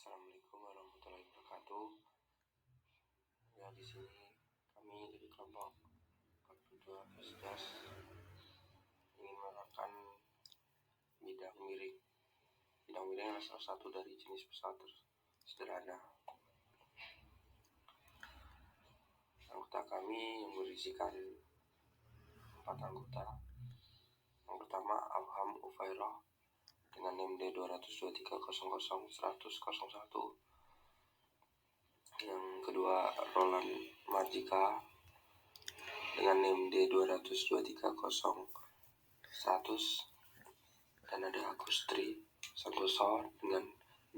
Assalamualaikum warahmatullahi wabarakatuh. Ya, di sini kami dari kelompok 42 FSDAS ingin menerapkan bidang miring. Bidang miring adalah salah satu dari jenis pesawat sederhana. Anggota kami yang berisikan 4 anggota. Yang pertama Abham Ufairah dengan NIM D223001001. Yang kedua Roland Marjika dengan NIM D2230100, dan ada Agustri Santoso dengan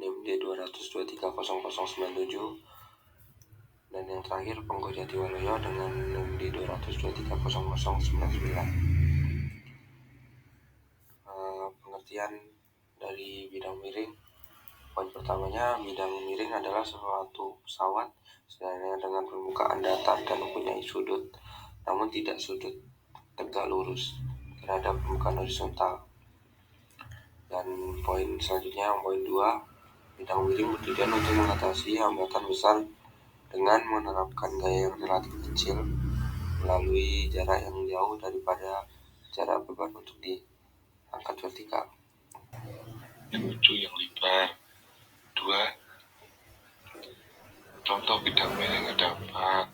NIM D2230097, dan yang terakhir Penggo Jatiwaloyo dengan NIM D2230099. Pengertian dari bidang miring. Poin pertamanya, bidang miring adalah suatu pesawat sebenarnya dengan permukaan datar dan mempunyai sudut, namun tidak sudut tegak lurus terhadap permukaan horizontal. Dan poin selanjutnya, poin 2, bidang miring bertujuan untuk mengatasi hambatan besar dengan menerapkan gaya yang relatif kecil melalui jarak yang jauh daripada jarak beban untuk diangkat vertikal. Yang lucu, yang lebar. 2. Contoh bidang miring ada 4. 1.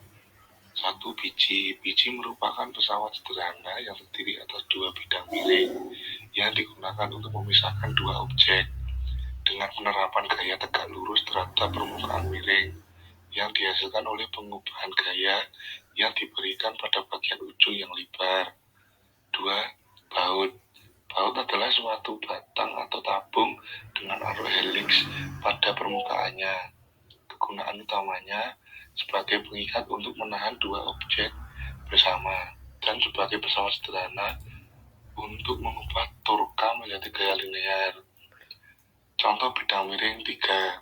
Biji. Biji merupakan pesawat sederhana yang terdiri atas 2 bidang miring yang digunakan untuk memisahkan 2 objek dengan penerapan gaya tegak lurus terhadap permukaan miring yang dihasilkan oleh pengubahan gaya yang diberikan pada bagian ujung yang lebar. 2. Baut. Baut adalah suatu batang atau tabung dengan arus helix pada permukaannya. Kegunaan utamanya sebagai pengikat untuk menahan 2 objek bersama, dan sebagai pesawat sederhana untuk mengubah torka menjadi gaya linear. Contoh bidang miring 3.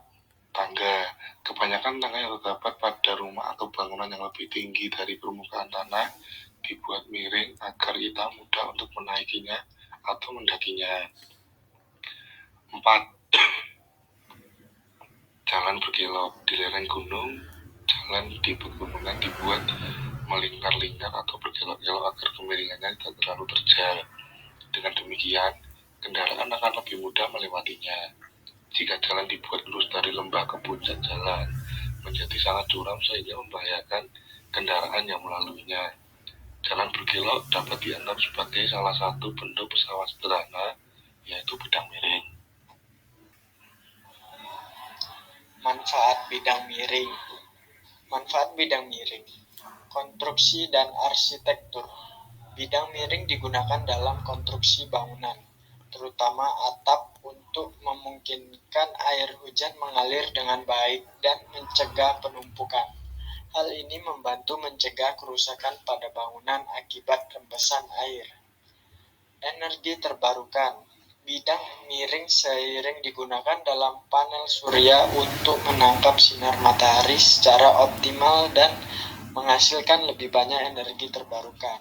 Tangga. Kebanyakan tangga yang terdapat pada rumah atau bangunan yang lebih tinggi dari permukaan tanah dibuat miring agar kita mudah untuk menaikinya atau mendakinya. 4. Jalan berkelok. Di lereng gunung, jalan di pegunungan dibuat melingkar-lingkar atau berkelok-kelok agar kemiringannya tidak terlalu terjal. Dengan demikian, kendaraan akan lebih mudah melewatinya. Jika jalan dibuat lurus dari lembah ke puncak jalan, menjadi sangat curam sehingga membahayakan kendaraan yang melaluinya. Jalan berkelok dapat dianggap sebagai salah satu bentuk pesawat sederhana, yaitu bidang miring. Manfaat bidang miring. Manfaat bidang miring. Konstruksi dan arsitektur. Bidang miring digunakan dalam konstruksi bangunan, terutama atap, untuk memungkinkan air hujan mengalir dengan baik dan mencegah penumpukan. Hal ini membantu mencegah kerusakan pada bangunan akibat rembesan air. Energi terbarukan. Bidang miring sering digunakan dalam panel surya untuk menangkap sinar matahari secara optimal dan menghasilkan lebih banyak energi terbarukan.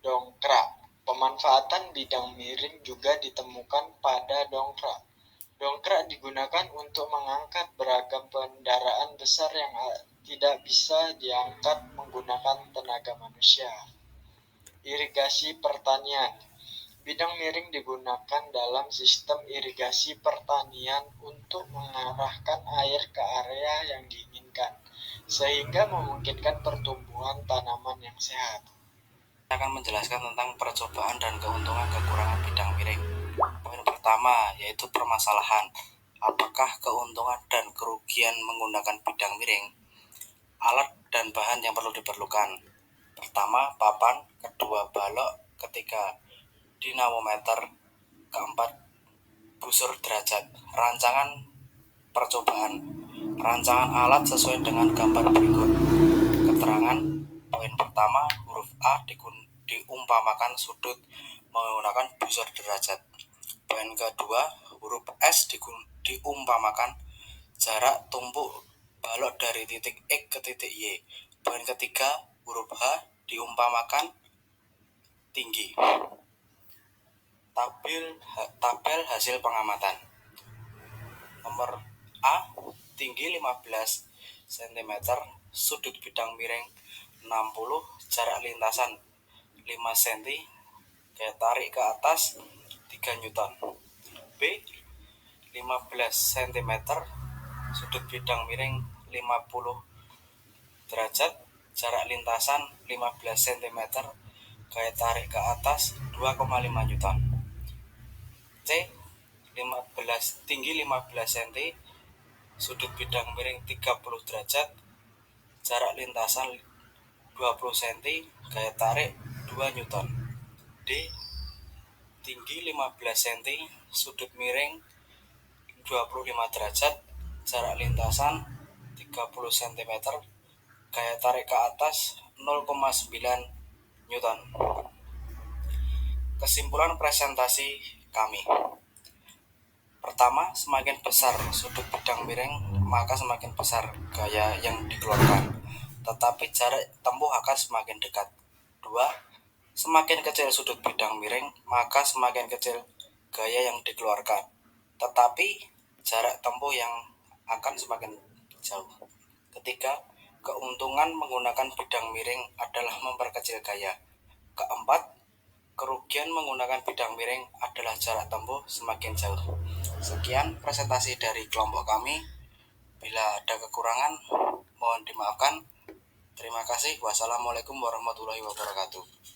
Dongkrak. Pemanfaatan bidang miring juga ditemukan pada dongkrak. Dongkrak digunakan untuk mengangkat beragam kendaraan besar yang tidak bisa diangkat menggunakan tenaga manusia. Irigasi pertanian. Bidang miring digunakan dalam sistem irigasi pertanian untuk mengarahkan air ke area yang diinginkan, sehingga memungkinkan pertumbuhan tanaman yang sehat. Saya akan menjelaskan tentang percobaan dan keuntungan kekurangan bidang miring. Poin pertama yaitu permasalahan. Apakah keuntungan dan kerugian menggunakan bidang miring? Alat dan bahan yang perlu diperlukan. Pertama, papan. Kedua, balok. Ketiga, dinamometer. Keempat, busur derajat. Rancangan percobaan. Rancangan alat sesuai dengan gambar berikut. Keterangan. Poin pertama, huruf A diumpamakan sudut menggunakan busur derajat. Poin kedua, huruf S diumpamakan jarak tumpuk balok dari titik X ke titik Y. Poin ketiga, huruf H diumpamakan tinggi. Tabel hasil pengamatan. Nomor A, tinggi 15 cm, sudut bidang miring 60, jarak lintasan 5 cm, gaya tarik ke atas 3 Newton. B, 15 cm, sudut bidang miring 50 derajat, jarak lintasan 15 cm, gaya tarik ke atas 2,5 Newton. C, tinggi 15 cm, sudut bidang miring 30 derajat, jarak lintasan 20 cm, gaya tarik 2 Newton. D, tinggi 15 cm, sudut miring 25 derajat, jarak lintasan 30 cm, gaya tarik ke atas 0,9 Newton. Kesimpulan presentasi kami. Pertama, semakin besar sudut bidang miring, maka semakin besar gaya yang dikeluarkan, tetapi jarak tempuh akan semakin dekat. 2. Semakin kecil sudut bidang miring, maka semakin kecil gaya yang dikeluarkan, tetapi jarak tempuh yang akan semakin jauh. Ketiga, keuntungan menggunakan bidang miring adalah memperkecil gaya. Keempat, kerugian menggunakan bidang miring adalah jarak tempuh semakin jauh. Sekian presentasi dari kelompok kami. Bila ada kekurangan, mohon dimaafkan. Terima kasih. Wassalamualaikum warahmatullahi wabarakatuh.